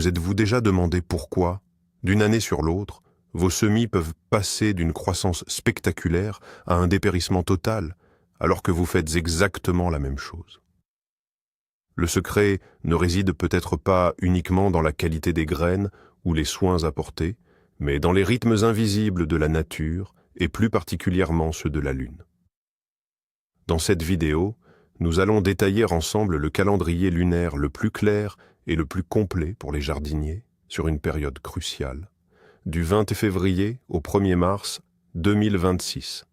Vous êtes-vous déjà demandé pourquoi, d'une année sur l'autre, vos semis peuvent passer d'une croissance spectaculaire à un dépérissement total, alors que vous faites exactement la même chose? Le secret ne réside peut-être pas uniquement dans la qualité des graines ou les soins apportés, mais dans les rythmes invisibles de la nature et plus particulièrement ceux de la Lune. Dans cette vidéo, nous allons détailler ensemble le calendrier lunaire le plus clair et le plus complet pour les jardiniers sur une période cruciale, du 20 février au 1er mars 2026.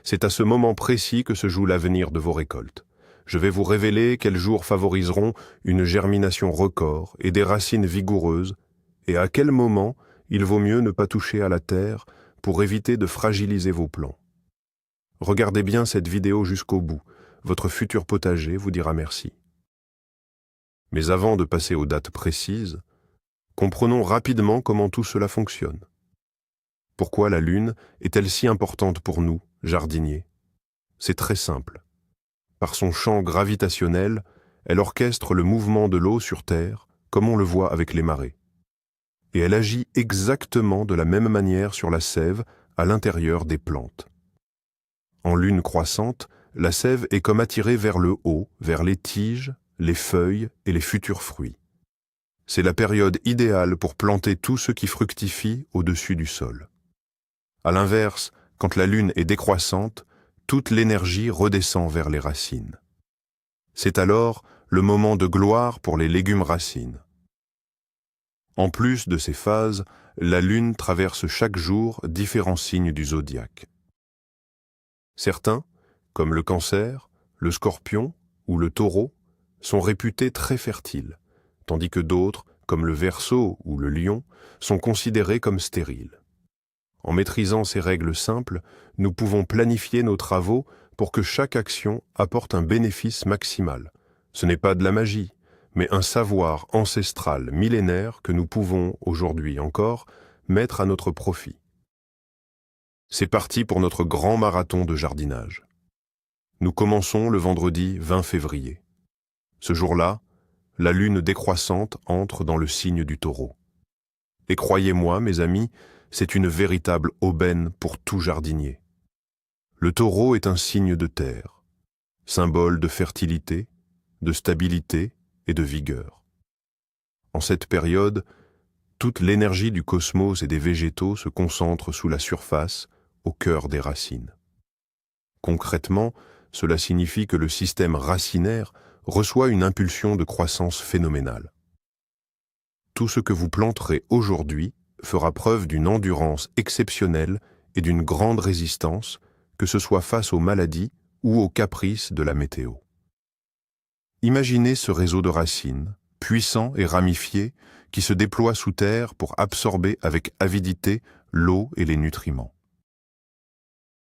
C'est à ce moment précis que se joue l'avenir de vos récoltes. Je vais vous révéler quels jours favoriseront une germination record et des racines vigoureuses, et à quel moment il vaut mieux ne pas toucher à la terre pour éviter de fragiliser vos plants. Regardez bien cette vidéo jusqu'au bout, votre futur potager vous dira merci. Mais avant de passer aux dates précises, comprenons rapidement comment tout cela fonctionne. Pourquoi la Lune est-elle si importante pour nous, jardiniers? C'est très simple. Par son champ gravitationnel, elle orchestre le mouvement de l'eau sur Terre, comme on le voit avec les marées. Et elle agit exactement de la même manière sur la sève à l'intérieur des plantes. En lune croissante, la sève est comme attirée vers le haut, vers les tiges, les feuilles et les futurs fruits. C'est la période idéale pour planter tout ce qui fructifie au-dessus du sol. À l'inverse, quand la lune est décroissante, toute l'énergie redescend vers les racines. C'est alors le moment de gloire pour les légumes racines. En plus de ces phases, la lune traverse chaque jour différents signes du zodiaque. Certains, comme le Cancer, le Scorpion ou le Taureau, sont réputés très fertiles, tandis que d'autres, comme le Verseau ou le Lion, sont considérés comme stériles. En maîtrisant ces règles simples, nous pouvons planifier nos travaux pour que chaque action apporte un bénéfice maximal. Ce n'est pas de la magie, mais un savoir ancestral millénaire que nous pouvons, aujourd'hui encore, mettre à notre profit. C'est parti pour notre grand marathon de jardinage. Nous commençons le vendredi 20 février. Ce jour-là, la lune décroissante entre dans le signe du Taureau. Et croyez-moi, mes amis, c'est une véritable aubaine pour tout jardinier. Le Taureau est un signe de terre, symbole de fertilité, de stabilité et de vigueur. En cette période, toute l'énergie du cosmos et des végétaux se concentre sous la surface, au cœur des racines. Concrètement, cela signifie que le système racinaire reçoit une impulsion de croissance phénoménale. Tout ce que vous planterez aujourd'hui fera preuve d'une endurance exceptionnelle et d'une grande résistance, que ce soit face aux maladies ou aux caprices de la météo. Imaginez ce réseau de racines, puissant et ramifié, qui se déploie sous terre pour absorber avec avidité l'eau et les nutriments.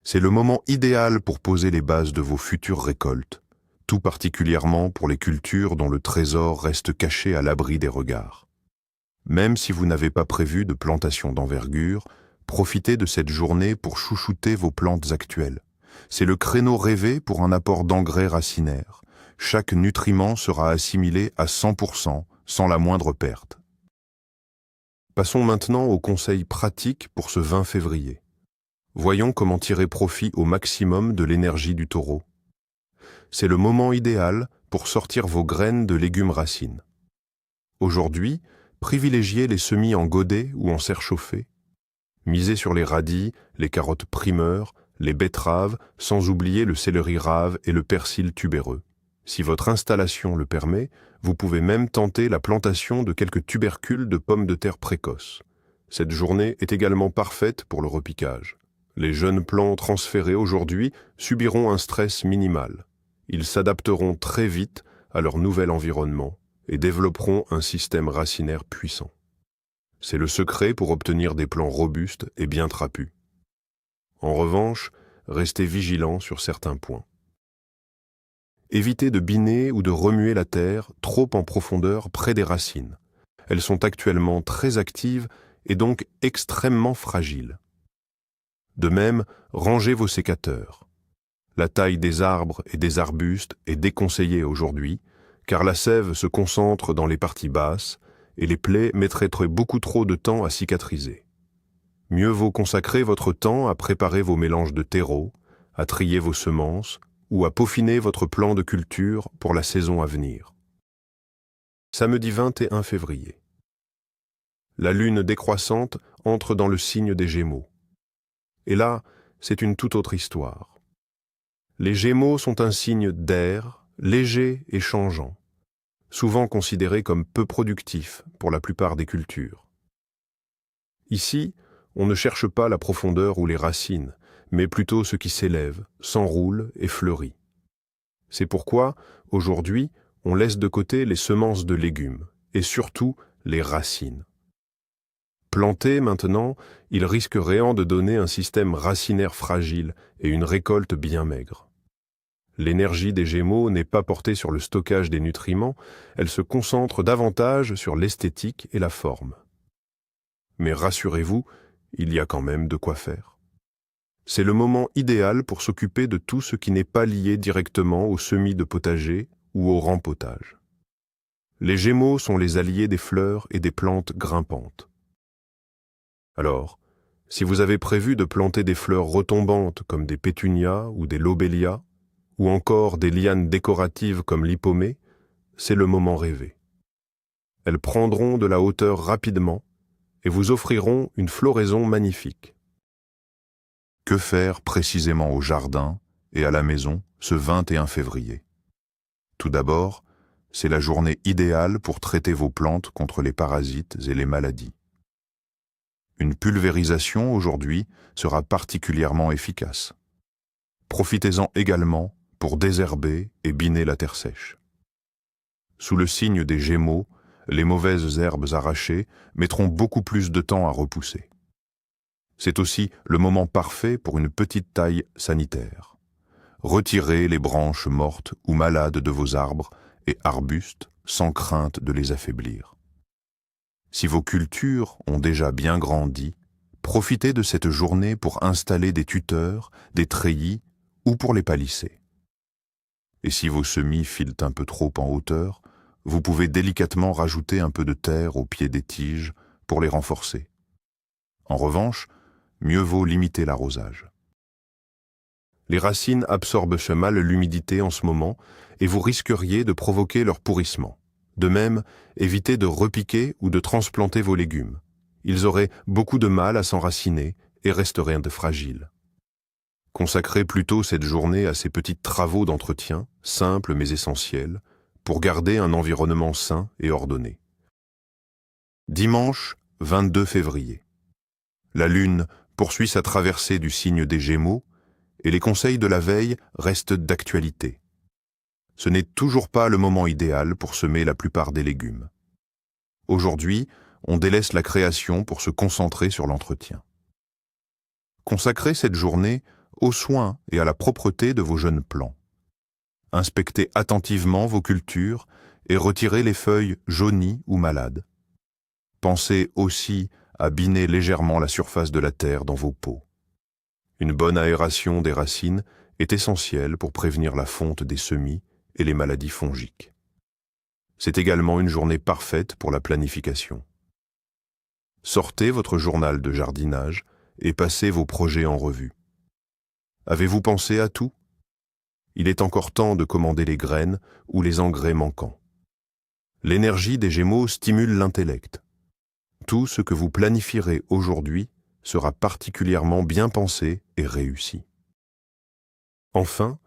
C'est le moment idéal pour poser les bases de vos futures récoltes, tout particulièrement pour les cultures dont le trésor reste caché à l'abri des regards. Même si vous n'avez pas prévu de plantation d'envergure, profitez de cette journée pour chouchouter vos plantes actuelles. C'est le créneau rêvé pour un apport d'engrais racinaire. Chaque nutriment sera assimilé à 100% sans la moindre perte. Passons maintenant aux conseils pratiques pour ce 20 février. Voyons comment tirer profit au maximum de l'énergie du Taureau. C'est le moment idéal pour sortir vos graines de légumes racines. Aujourd'hui, privilégiez les semis en godet ou en serre chauffée. Misez sur les radis, les carottes primeurs, les betteraves, sans oublier le céleri rave et le persil tubéreux. Si votre installation le permet, vous pouvez même tenter la plantation de quelques tubercules de pommes de terre précoces. Cette journée est également parfaite pour le repiquage. Les jeunes plants transférés aujourd'hui subiront un stress minimal. Ils s'adapteront très vite à leur nouvel environnement et développeront un système racinaire puissant. C'est le secret pour obtenir des plants robustes et bien trapus. En revanche, restez vigilants sur certains points. Évitez de biner ou de remuer la terre trop en profondeur près des racines. Elles sont actuellement très actives et donc extrêmement fragiles. De même, rangez vos sécateurs. La taille des arbres et des arbustes est déconseillée aujourd'hui, car la sève se concentre dans les parties basses et les plaies mettraient beaucoup trop de temps à cicatriser. Mieux vaut consacrer votre temps à préparer vos mélanges de terreau, à trier vos semences ou à peaufiner votre plan de culture pour la saison à venir. Samedi 21 février. La lune décroissante entre dans le signe des Gémeaux. Et là, c'est une toute autre histoire. Les Gémeaux sont un signe d'air, léger et changeant, souvent considéré comme peu productif pour la plupart des cultures. Ici, on ne cherche pas la profondeur ou les racines, mais plutôt ce qui s'élève, s'enroule et fleurit. C'est pourquoi, aujourd'hui, on laisse de côté les semences de légumes, et surtout les racines. Plantés maintenant, ils risqueraient de donner un système racinaire fragile et une récolte bien maigre. L'énergie des Gémeaux n'est pas portée sur le stockage des nutriments, elle se concentre davantage sur l'esthétique et la forme. Mais rassurez-vous, il y a quand même de quoi faire. C'est le moment idéal pour s'occuper de tout ce qui n'est pas lié directement au semis de potager ou au rempotage. Les Gémeaux sont les alliés des fleurs et des plantes grimpantes. Alors, si vous avez prévu de planter des fleurs retombantes comme des pétunias ou des lobélias, ou encore des lianes décoratives comme l'hypomée, c'est le moment rêvé. Elles prendront de la hauteur rapidement et vous offriront une floraison magnifique. Que faire précisément au jardin et à la maison ce 21 février? Tout d'abord, c'est la journée idéale pour traiter vos plantes contre les parasites et les maladies. Une pulvérisation aujourd'hui sera particulièrement efficace. Profitez-en également pour désherber et biner la terre sèche. Sous le signe des Gémeaux, les mauvaises herbes arrachées mettront beaucoup plus de temps à repousser. C'est aussi le moment parfait pour une petite taille sanitaire. Retirez les branches mortes ou malades de vos arbres et arbustes sans crainte de les affaiblir. Si vos cultures ont déjà bien grandi, profitez de cette journée pour installer des tuteurs, des treillis ou pour les palisser. Et si vos semis filent un peu trop en hauteur, vous pouvez délicatement rajouter un peu de terre au pied des tiges pour les renforcer. En revanche, mieux vaut limiter l'arrosage. Les racines absorbent mal l'humidité en ce moment et vous risqueriez de provoquer leur pourrissement. De même, évitez de repiquer ou de transplanter vos légumes. Ils auraient beaucoup de mal à s'enraciner et resteraient de fragiles. Consacrez plutôt cette journée à ces petits travaux d'entretien, simples mais essentiels, pour garder un environnement sain et ordonné. Dimanche 22 février. La Lune poursuit sa traversée du signe des Gémeaux et les conseils de la veille restent d'actualité. Ce n'est toujours pas le moment idéal pour semer la plupart des légumes. Aujourd'hui, on délaisse la création pour se concentrer sur l'entretien. Consacrez cette journée aux soins et à la propreté de vos jeunes plants. Inspectez attentivement vos cultures et retirez les feuilles jaunies ou malades. Pensez aussi à biner légèrement la surface de la terre dans vos pots. Une bonne aération des racines est essentielle pour prévenir la fonte des semis et les maladies fongiques. C'est également une journée parfaite pour la planification. Sortez votre journal de jardinage et passez vos projets en revue. Avez-vous pensé à tout? Il est encore temps de commander les graines ou les engrais manquants. L'énergie des Gémeaux stimule l'intellect. Tout ce que vous planifierez aujourd'hui sera particulièrement bien pensé et réussi. Enfin,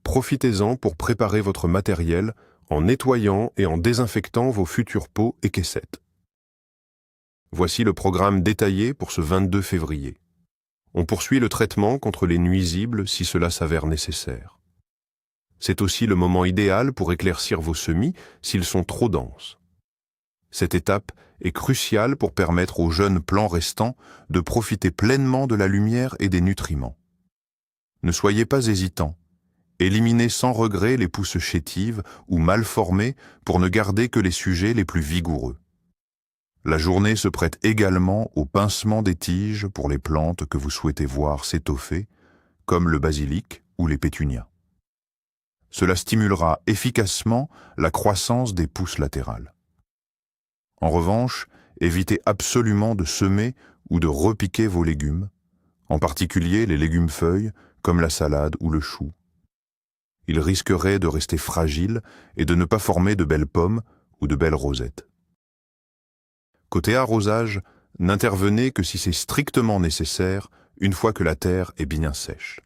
profitez-en pour préparer votre matériel en nettoyant et en désinfectant vos futurs pots et caissettes. Voici le programme détaillé pour ce 22 février. On poursuit le traitement contre les nuisibles si cela s'avère nécessaire. C'est aussi le moment idéal pour éclaircir vos semis s'ils sont trop denses. Cette étape est cruciale pour permettre aux jeunes plants restants de profiter pleinement de la lumière et des nutriments. Ne soyez pas hésitants. Éliminez sans regret les pousses chétives ou mal formées pour ne garder que les sujets les plus vigoureux. La journée se prête également au pincement des tiges pour les plantes que vous souhaitez voir s'étoffer, comme le basilic ou les pétunias. Cela stimulera efficacement la croissance des pousses latérales. En revanche, évitez absolument de semer ou de repiquer vos légumes, en particulier les légumes-feuilles comme la salade ou le chou. Ils risqueraient de rester fragiles et de ne pas former de belles pommes ou de belles rosettes. Côté arrosage, n'intervenez que si c'est strictement nécessaire une fois que la terre est bien sèche.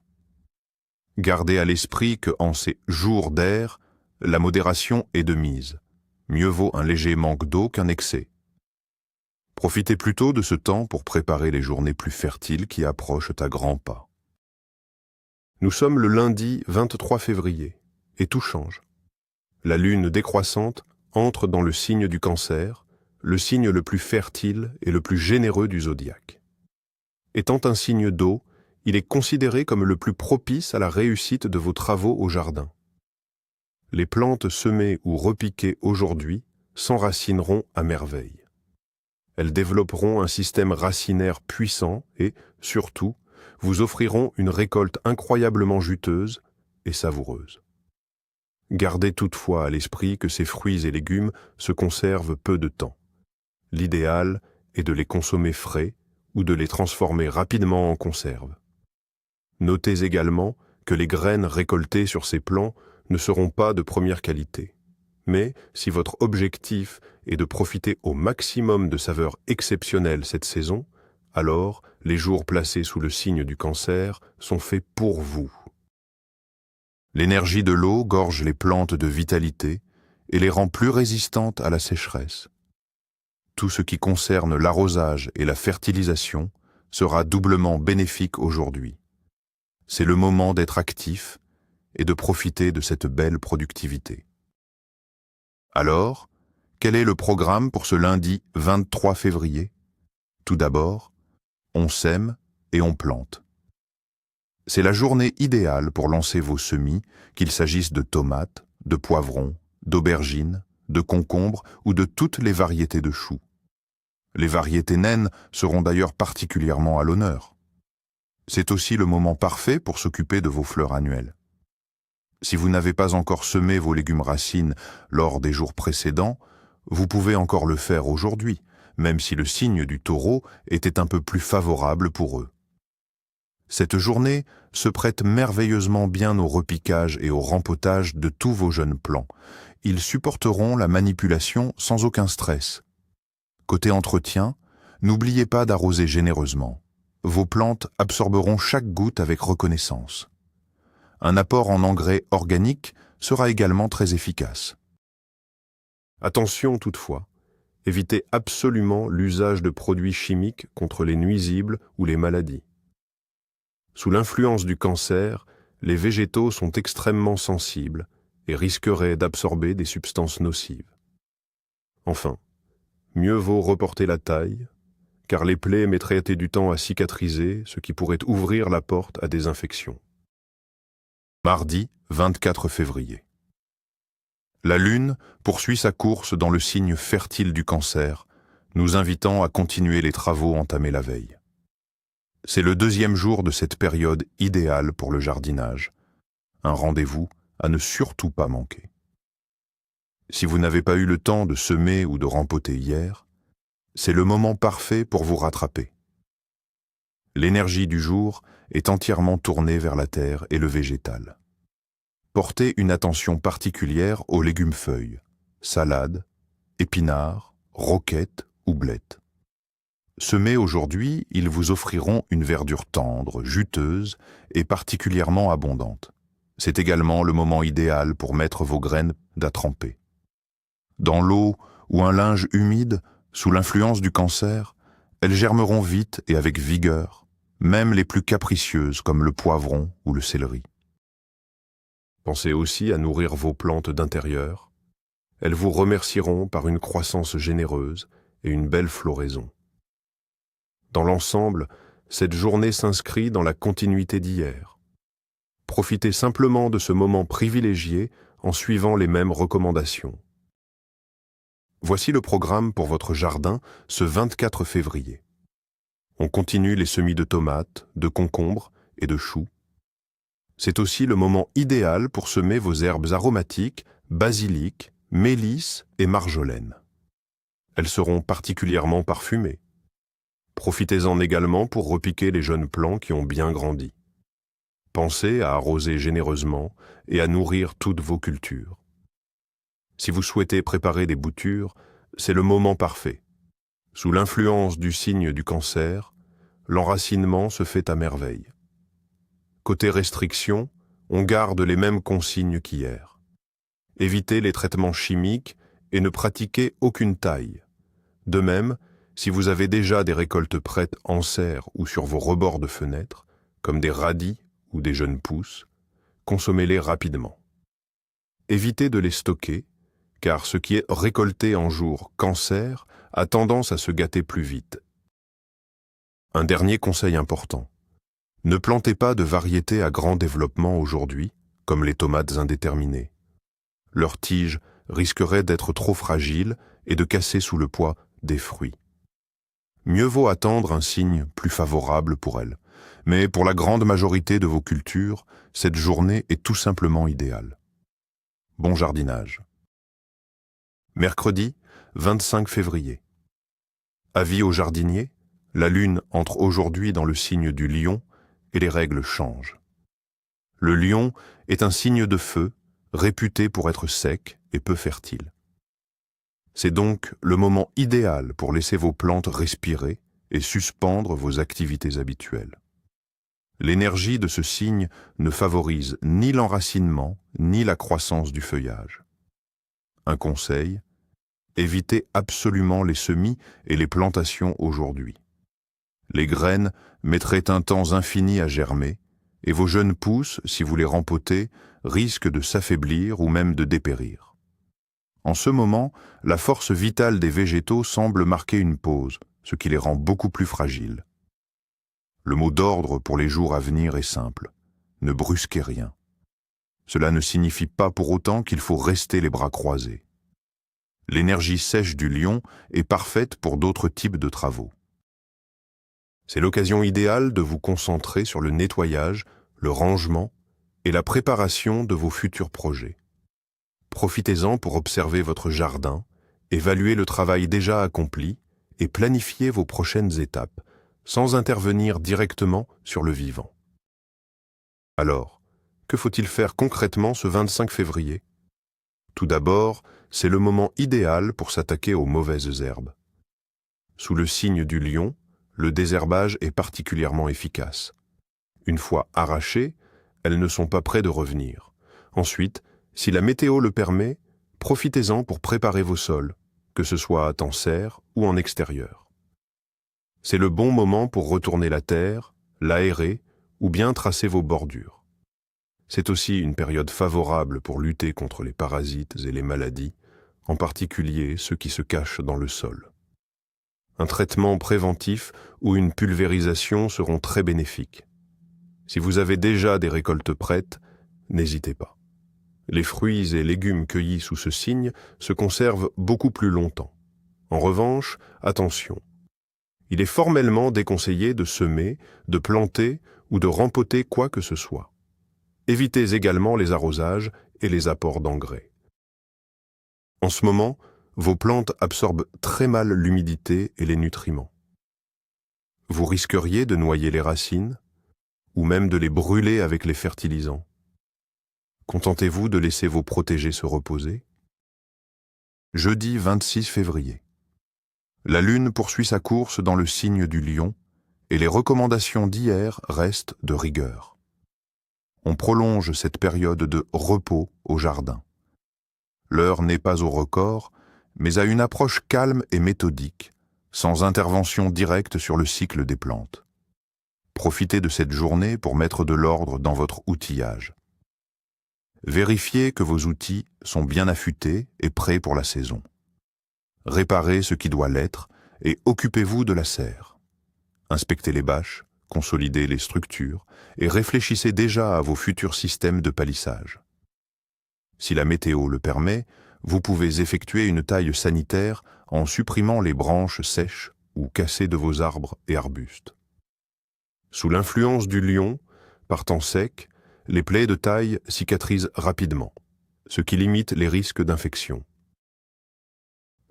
Gardez à l'esprit que en ces jours d'air, la modération est de mise. Mieux vaut un léger manque d'eau qu'un excès. Profitez plutôt de ce temps pour préparer les journées plus fertiles qui approchent à grands pas. Nous sommes le lundi 23 février, et tout change. La lune décroissante entre dans le signe du Cancer, le signe le plus fertile et le plus généreux du zodiaque. Étant un signe d'eau, il est considéré comme le plus propice à la réussite de vos travaux au jardin. Les plantes semées ou repiquées aujourd'hui s'enracineront à merveille. Elles développeront un système racinaire puissant et, surtout, vous offriront une récolte incroyablement juteuse et savoureuse. Gardez toutefois à l'esprit que ces fruits et légumes se conservent peu de temps. L'idéal est de les consommer frais ou de les transformer rapidement en conserve. Notez également que les graines récoltées sur ces plants ne seront pas de première qualité. Mais si votre objectif est de profiter au maximum de saveurs exceptionnelles cette saison, alors les jours placés sous le signe du Cancer sont faits pour vous. L'énergie de l'eau gorge les plantes de vitalité et les rend plus résistantes à la sécheresse. Tout ce qui concerne l'arrosage et la fertilisation sera doublement bénéfique aujourd'hui. C'est le moment d'être actif et de profiter de cette belle productivité. Alors, quel est le programme pour ce lundi 23 février? Tout d'abord, on sème et on plante. C'est la journée idéale pour lancer vos semis, qu'il s'agisse de tomates, de poivrons, d'aubergines, de concombres ou de toutes les variétés de choux. Les variétés naines seront d'ailleurs particulièrement à l'honneur. C'est aussi le moment parfait pour s'occuper de vos fleurs annuelles. Si vous n'avez pas encore semé vos légumes racines lors des jours précédents, vous pouvez encore le faire aujourd'hui, même si le signe du Taureau était un peu plus favorable pour eux. Cette journée se prête merveilleusement bien au repiquage et au rempotage de tous vos jeunes plants. Ils supporteront la manipulation sans aucun stress. Côté entretien, n'oubliez pas d'arroser généreusement. Vos plantes absorberont chaque goutte avec reconnaissance. Un apport en engrais organiques sera également très efficace. Attention toutefois, évitez absolument l'usage de produits chimiques contre les nuisibles ou les maladies. Sous l'influence du Cancer, les végétaux sont extrêmement sensibles et risqueraient d'absorber des substances nocives. Enfin, mieux vaut reporter la taille, car les plaies mettraient du temps à cicatriser, ce qui pourrait ouvrir la porte à des infections. Mardi 24 février. La Lune poursuit sa course dans le signe fertile du Cancer, nous invitant à continuer les travaux entamés la veille. C'est le deuxième jour de cette période idéale pour le jardinage, un rendez-vous à ne surtout pas manquer. Si vous n'avez pas eu le temps de semer ou de rempoter hier, c'est le moment parfait pour vous rattraper. L'énergie du jour est entièrement tournée vers la terre et le végétal. Portez une attention particulière aux légumes-feuilles, salades, épinards, roquettes ou blettes. Semés aujourd'hui, ils vous offriront une verdure tendre, juteuse et particulièrement abondante. C'est également le moment idéal pour mettre vos graines à tremper. Dans l'eau ou un linge humide, sous l'influence du Cancer, elles germeront vite et avec vigueur, même les plus capricieuses comme le poivron ou le céleri. Pensez aussi à nourrir vos plantes d'intérieur. Elles vous remercieront par une croissance généreuse et une belle floraison. Dans l'ensemble, cette journée s'inscrit dans la continuité d'hier. Profitez simplement de ce moment privilégié en suivant les mêmes recommandations. Voici le programme pour votre jardin ce 24 février. On continue les semis de tomates, de concombres et de choux. C'est aussi le moment idéal pour semer vos herbes aromatiques, basilic, mélisse et marjolaine. Elles seront particulièrement parfumées. Profitez-en également pour repiquer les jeunes plants qui ont bien grandi. Pensez à arroser généreusement et à nourrir toutes vos cultures. Si vous souhaitez préparer des boutures, c'est le moment parfait. Sous l'influence du signe du Cancer, l'enracinement se fait à merveille. Côté restrictions, on garde les mêmes consignes qu'hier. Évitez les traitements chimiques et ne pratiquez aucune taille. De même, si vous avez déjà des récoltes prêtes en serre ou sur vos rebords de fenêtres, comme des radis ou des jeunes pousses, consommez-les rapidement. Évitez de les stocker, car ce qui est récolté en jour Cancer a tendance à se gâter plus vite. Un dernier conseil important. Ne plantez pas de variétés à grand développement aujourd'hui, comme les tomates indéterminées. Leurs tiges risqueraient d'être trop fragiles et de casser sous le poids des fruits. Mieux vaut attendre un signe plus favorable pour elles, mais pour la grande majorité de vos cultures, cette journée est tout simplement idéale. Bon jardinage. Mercredi, 25 février. Avis aux jardiniers, la lune entre aujourd'hui dans le signe du Lion et les règles changent. Le Lion est un signe de feu, réputé pour être sec et peu fertile. C'est donc le moment idéal pour laisser vos plantes respirer et suspendre vos activités habituelles. L'énergie de ce signe ne favorise ni l'enracinement ni la croissance du feuillage. Un conseil, évitez absolument les semis et les plantations aujourd'hui. Les graines mettraient un temps infini à germer, et vos jeunes pousses, si vous les rempotez, risquent de s'affaiblir ou même de dépérir. En ce moment, la force vitale des végétaux semble marquer une pause, ce qui les rend beaucoup plus fragiles. Le mot d'ordre pour les jours à venir est simple. Ne brusquez rien. Cela ne signifie pas pour autant qu'il faut rester les bras croisés. L'énergie sèche du lion est parfaite pour d'autres types de travaux. C'est l'occasion idéale de vous concentrer sur le nettoyage, le rangement et la préparation de vos futurs projets. Profitez-en pour observer votre jardin, évaluer le travail déjà accompli et planifier vos prochaines étapes, sans intervenir directement sur le vivant. Alors, que faut-il faire concrètement ce 25 février ? Tout d'abord, c'est le moment idéal pour s'attaquer aux mauvaises herbes. Sous le signe du lion, le désherbage est particulièrement efficace. Une fois arrachées, elles ne sont pas près de revenir. Ensuite, si la météo le permet, profitez-en pour préparer vos sols, que ce soit en serre ou en extérieur. C'est le bon moment pour retourner la terre, l'aérer ou bien tracer vos bordures. C'est aussi une période favorable pour lutter contre les parasites et les maladies, en particulier ceux qui se cachent dans le sol. Un traitement préventif ou une pulvérisation seront très bénéfiques. Si vous avez déjà des récoltes prêtes, n'hésitez pas. Les fruits et légumes cueillis sous ce signe se conservent beaucoup plus longtemps. En revanche, attention. Il est formellement déconseillé de semer, de planter ou de rempoter quoi que ce soit. Évitez également les arrosages et les apports d'engrais. En ce moment, vos plantes absorbent très mal l'humidité et les nutriments. Vous risqueriez de noyer les racines ou même de les brûler avec les fertilisants. Contentez-vous de laisser vos protégés se reposer. Jeudi 26 février. La Lune poursuit sa course dans le signe du Lion et les recommandations d'hier restent de rigueur. On prolonge cette période de repos au jardin. L'heure n'est pas au record, mais à une approche calme et méthodique, sans intervention directe sur le cycle des plantes. Profitez de cette journée pour mettre de l'ordre dans votre outillage. Vérifiez que vos outils sont bien affûtés et prêts pour la saison. Réparez ce qui doit l'être et occupez-vous de la serre. Inspectez les bâches, consolidez les structures et réfléchissez déjà à vos futurs systèmes de palissage. Si la météo le permet, vous pouvez effectuer une taille sanitaire en supprimant les branches sèches ou cassées de vos arbres et arbustes. Sous l'influence du lion, par temps sec, les plaies de taille cicatrisent rapidement, ce qui limite les risques d'infection.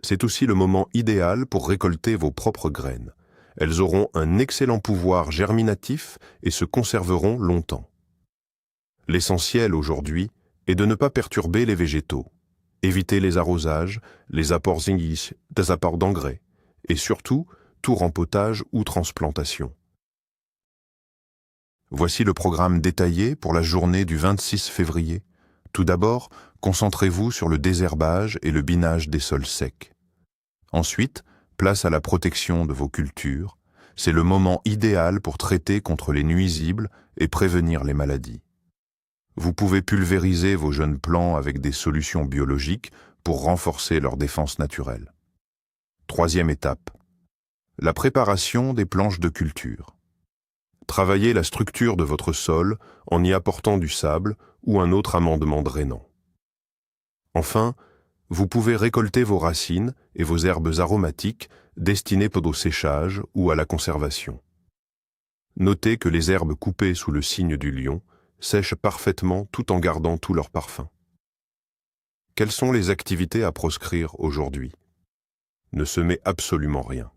C'est aussi le moment idéal pour récolter vos propres graines. Elles auront un excellent pouvoir germinatif et se conserveront longtemps. L'essentiel aujourd'hui est de ne pas perturber les végétaux. Évitez les arrosages, les apports des apports d'engrais et surtout tout rempotage ou transplantation. Voici le programme détaillé pour la journée du 26 février. Tout d'abord, concentrez-vous sur le désherbage et le binage des sols secs. Ensuite, place à la protection de vos cultures. C'est le moment idéal pour traiter contre les nuisibles et prévenir les maladies. Vous pouvez pulvériser vos jeunes plants avec des solutions biologiques pour renforcer leur défense naturelle. Troisième étape, la préparation des planches de culture. Travaillez la structure de votre sol en y apportant du sable ou un autre amendement drainant. Enfin, vous pouvez récolter vos racines et vos herbes aromatiques destinées au séchage ou à la conservation. Notez que les herbes coupées sous le signe du lion sèchent parfaitement tout en gardant tout leur parfum. Quelles sont les activités à proscrire aujourd'hui? Ne semez absolument rien.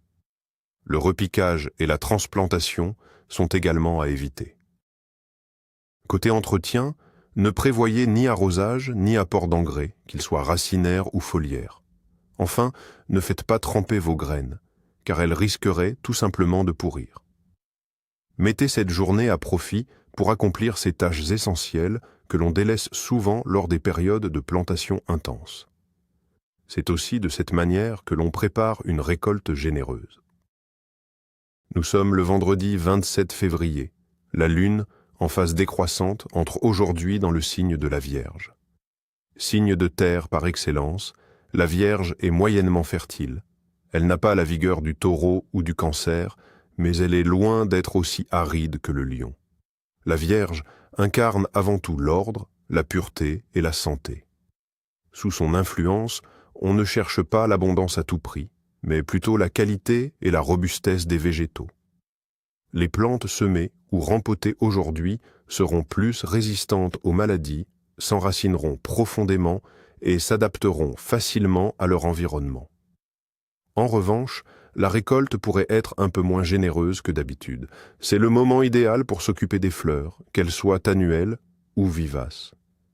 Le repiquage et la transplantation sont également à éviter. Côté entretien, ne prévoyez ni arrosage ni apport d'engrais, qu'ils soient racinaires ou foliaires. Enfin, ne faites pas tremper vos graines, car elles risqueraient tout simplement de pourrir. Mettez cette journée à profit pour accomplir ces tâches essentielles que l'on délaisse souvent lors des périodes de plantation intense. C'est aussi de cette manière que l'on prépare une récolte généreuse. Nous sommes le vendredi 27 février. La Lune, en phase décroissante, entre aujourd'hui dans le signe de la Vierge. Signe de terre par excellence, la Vierge est moyennement fertile. Elle n'a pas la vigueur du Taureau ou du Cancer, mais elle est loin d'être aussi aride que le Lion. La Vierge incarne avant tout l'ordre, la pureté et la santé. Sous son influence, on ne cherche pas l'abondance à tout prix, mais plutôt la qualité et la robustesse des végétaux. Les plantes semées ou rempotées aujourd'hui seront plus résistantes aux maladies, s'enracineront profondément et s'adapteront facilement à leur environnement. En revanche, la récolte pourrait être un peu moins généreuse que d'habitude. C'est le moment idéal pour s'occuper des fleurs, qu'elles soient annuelles ou vivaces.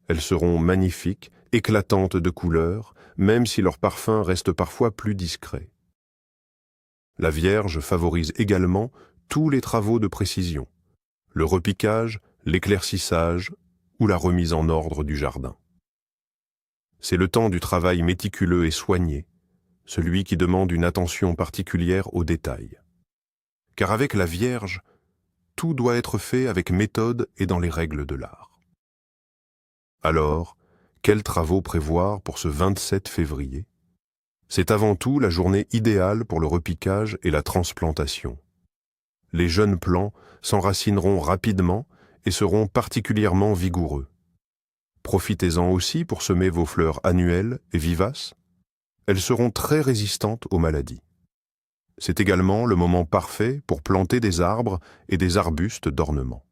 Elles seront magnifiques, éclatantes de couleurs, même si leur parfum reste parfois plus discret. La Vierge favorise également tous les travaux de précision, le repiquage, l'éclaircissage ou la remise en ordre du jardin. C'est le temps du travail méticuleux et soigné, celui qui demande une attention particulière aux détails. Car avec la Vierge, tout doit être fait avec méthode et dans les règles de l'art. Alors, quels travaux prévoir pour ce 27 février? C'est avant tout la journée idéale pour le repiquage et la transplantation. Les jeunes plants s'enracineront rapidement et seront particulièrement vigoureux. Profitez-en aussi pour semer vos fleurs annuelles et vivaces. Elles seront très résistantes aux maladies. C'est également le moment parfait pour planter des arbres et des arbustes d'ornement.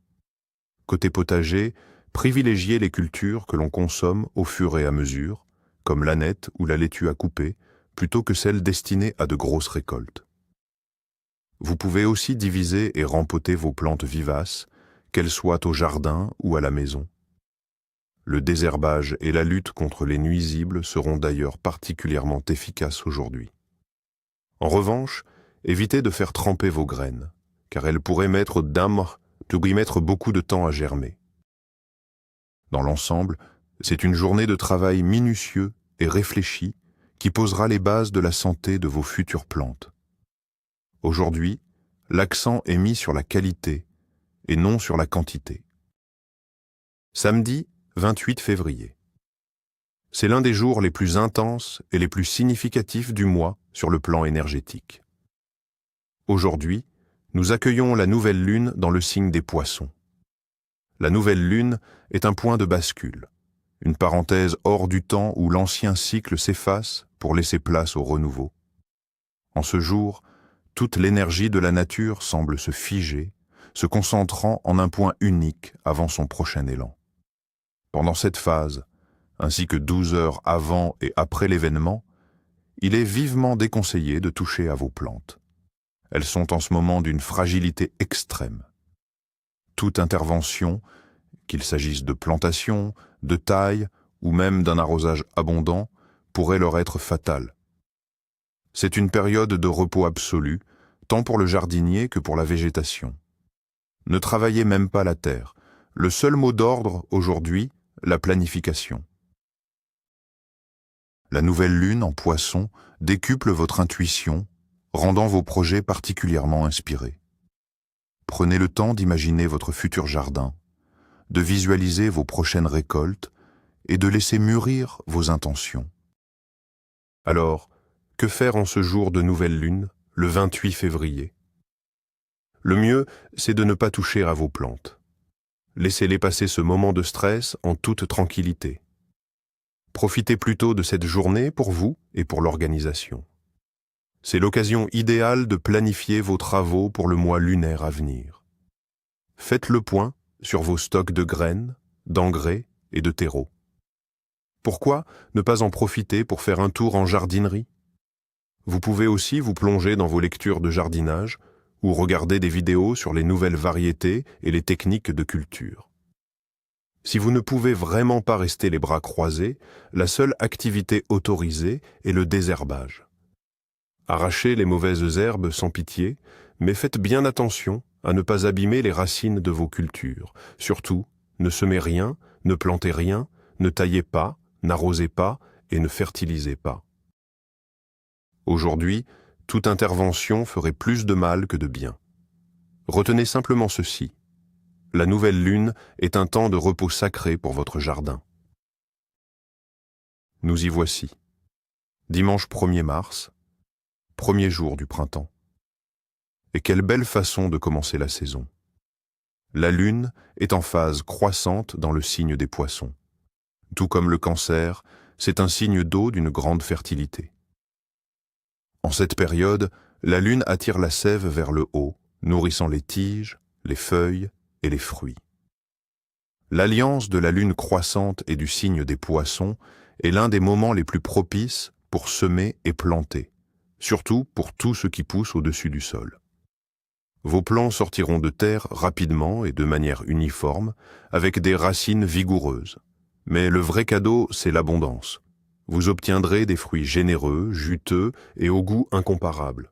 Côté potager, privilégiez les cultures que l'on consomme au fur et à mesure, comme l'ânette ou la laitue à couper, plutôt que celles destinées à de grosses récoltes. Vous pouvez aussi diviser et rempoter vos plantes vivaces, qu'elles soient au jardin ou à la maison. Le désherbage et la lutte contre les nuisibles seront d'ailleurs particulièrement efficaces aujourd'hui. En revanche, évitez de faire tremper vos graines, car elles pourraient mettre beaucoup de temps à germer. Dans l'ensemble, c'est une journée de travail minutieux et réfléchi qui posera les bases de la santé de vos futures plantes. Aujourd'hui, l'accent est mis sur la qualité et non sur la quantité. Samedi 28 février. C'est l'un des jours les plus intenses et les plus significatifs du mois sur le plan énergétique. Aujourd'hui, nous accueillons la nouvelle lune dans le signe des Poissons. La nouvelle lune est un point de bascule, une parenthèse hors du temps où l'ancien cycle s'efface pour laisser place au renouveau. En ce jour, toute l'énergie de la nature semble se figer, se concentrant en un point unique avant son prochain élan. Pendant cette phase, ainsi que 12 heures avant et après l'événement, il est vivement déconseillé de toucher à vos plantes. Elles sont en ce moment d'une fragilité extrême. Toute intervention, qu'il s'agisse de plantation, de taille ou même d'un arrosage abondant, pourrait leur être fatale. C'est une période de repos absolu, tant pour le jardinier que pour la végétation. Ne travaillez même pas la terre. Le seul mot d'ordre aujourd'hui, la planification. La nouvelle lune en Poisson décuple votre intuition, rendant vos projets particulièrement inspirés. Prenez le temps d'imaginer votre futur jardin, de visualiser vos prochaines récoltes et de laisser mûrir vos intentions. Alors, que faire en ce jour de nouvelle lune, le 28 février? Le mieux, c'est de ne pas toucher à vos plantes. Laissez-les passer ce moment de stress en toute tranquillité. Profitez plutôt de cette journée pour vous et pour l'organisation. C'est l'occasion idéale de planifier vos travaux pour le mois lunaire à venir. Faites le point sur vos stocks de graines, d'engrais et de terreau. Pourquoi ne pas en profiter pour faire un tour en jardinerie? Vous pouvez aussi vous plonger dans vos lectures de jardinage ou regarder des vidéos sur les nouvelles variétés et les techniques de culture. Si vous ne pouvez vraiment pas rester les bras croisés, la seule activité autorisée est le désherbage. Arrachez les mauvaises herbes sans pitié, mais faites bien attention à ne pas abîmer les racines de vos cultures. Surtout, ne semez rien, ne plantez rien, ne taillez pas, n'arrosez pas et ne fertilisez pas. Aujourd'hui, toute intervention ferait plus de mal que de bien. Retenez simplement ceci. La nouvelle lune est un temps de repos sacré pour votre jardin. Nous y voici. Dimanche 1er mars, premier jour du printemps. Et quelle belle façon de commencer la saison. La lune est en phase croissante dans le signe des Poissons. Tout comme le Cancer, c'est un signe d'eau d'une grande fertilité. En cette période, la lune attire la sève vers le haut, nourrissant les tiges, les feuilles et les fruits. L'alliance de la lune croissante et du signe des Poissons est l'un des moments les plus propices pour semer et planter, surtout pour tout ce qui pousse au-dessus du sol. Vos plants sortiront de terre rapidement et de manière uniforme, avec des racines vigoureuses. Mais le vrai cadeau, c'est l'abondance. Vous obtiendrez des fruits généreux, juteux et au goût incomparable.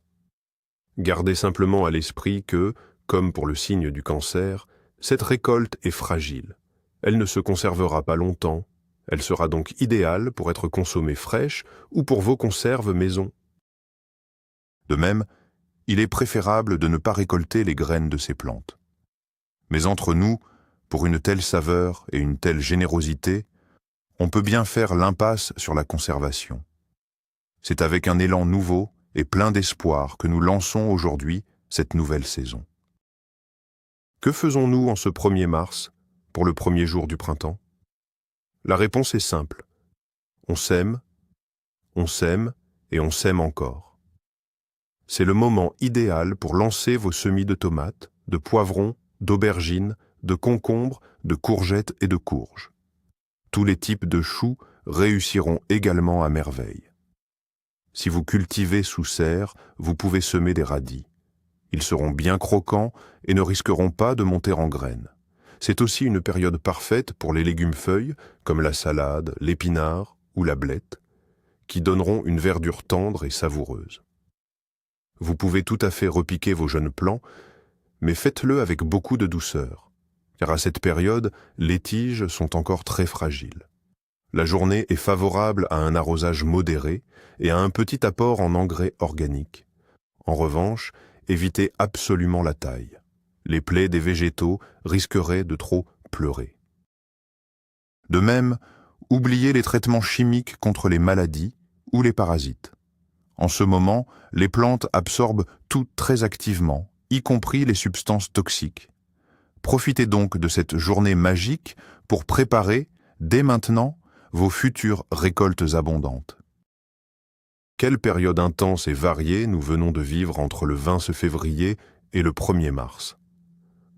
Gardez simplement à l'esprit que, comme pour le signe du Cancer, cette récolte est fragile. Elle ne se conservera pas longtemps. Elle sera donc idéale pour être consommée fraîche ou pour vos conserves maison. De même, il est préférable de ne pas récolter les graines de ces plantes. Mais entre nous, pour une telle saveur et une telle générosité, on peut bien faire l'impasse sur la conservation. C'est avec un élan nouveau et plein d'espoir que nous lançons aujourd'hui cette nouvelle saison. Que faisons-nous en ce 1er mars, pour le premier jour du printemps? La réponse est simple. On sème et on sème encore. C'est le moment idéal pour lancer vos semis de tomates, de poivrons, d'aubergines, de concombres, de courgettes et de courges. Tous les types de choux réussiront également à merveille. Si vous cultivez sous serre, vous pouvez semer des radis. Ils seront bien croquants et ne risqueront pas de monter en graines. C'est aussi une période parfaite pour les légumes-feuilles, comme la salade, l'épinard ou la blette, qui donneront une verdure tendre et savoureuse. Vous pouvez tout à fait repiquer vos jeunes plants, mais faites-le avec beaucoup de douceur, car à cette période, les tiges sont encore très fragiles. La journée est favorable à un arrosage modéré et à un petit apport en engrais organiques. En revanche, évitez absolument la taille. Les plaies des végétaux risqueraient de trop pleurer. De même, oubliez les traitements chimiques contre les maladies ou les parasites. En ce moment, les plantes absorbent tout très activement, y compris les substances toxiques. Profitez donc de cette journée magique pour préparer, dès maintenant, vos futures récoltes abondantes. Quelle période intense et variée nous venons de vivre entre le 20 février et le 1er mars.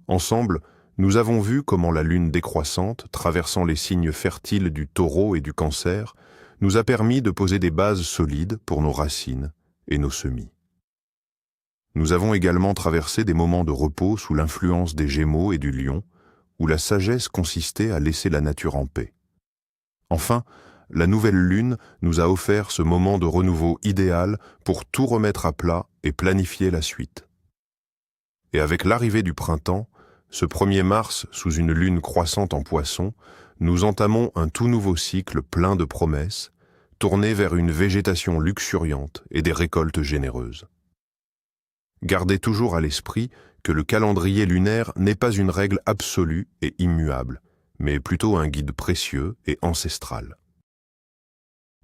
Ensemble, nous avons vu comment la lune décroissante, traversant les signes fertiles du Taureau et du Cancer, nous a permis de poser des bases solides pour nos racines et nos semis. Nous avons également traversé des moments de repos sous l'influence des Gémeaux et du Lion, où la sagesse consistait à laisser la nature en paix. Enfin, la nouvelle lune nous a offert ce moment de renouveau idéal pour tout remettre à plat et planifier la suite. Et avec l'arrivée du printemps, ce 1er mars sous une lune croissante en Poisson, nous entamons un tout nouveau cycle plein de promesses, tourné vers une végétation luxuriante et des récoltes généreuses. Gardez toujours à l'esprit que le calendrier lunaire n'est pas une règle absolue et immuable, mais plutôt un guide précieux et ancestral.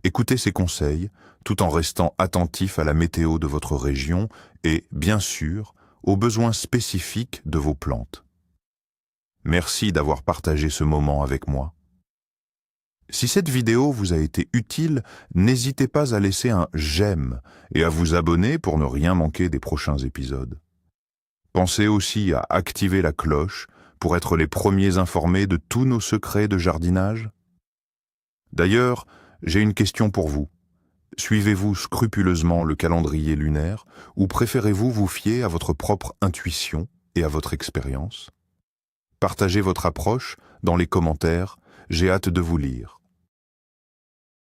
Écoutez ces conseils tout en restant attentif à la météo de votre région et, bien sûr, aux besoins spécifiques de vos plantes. Merci d'avoir partagé ce moment avec moi. Si cette vidéo vous a été utile, n'hésitez pas à laisser un j'aime et à vous abonner pour ne rien manquer des prochains épisodes. Pensez aussi à activer la cloche pour être les premiers informés de tous nos secrets de jardinage. D'ailleurs, j'ai une question pour vous. Suivez-vous scrupuleusement le calendrier lunaire ou préférez-vous vous fier à votre propre intuition et à votre expérience? Partagez votre approche dans les commentaires, j'ai hâte de vous lire.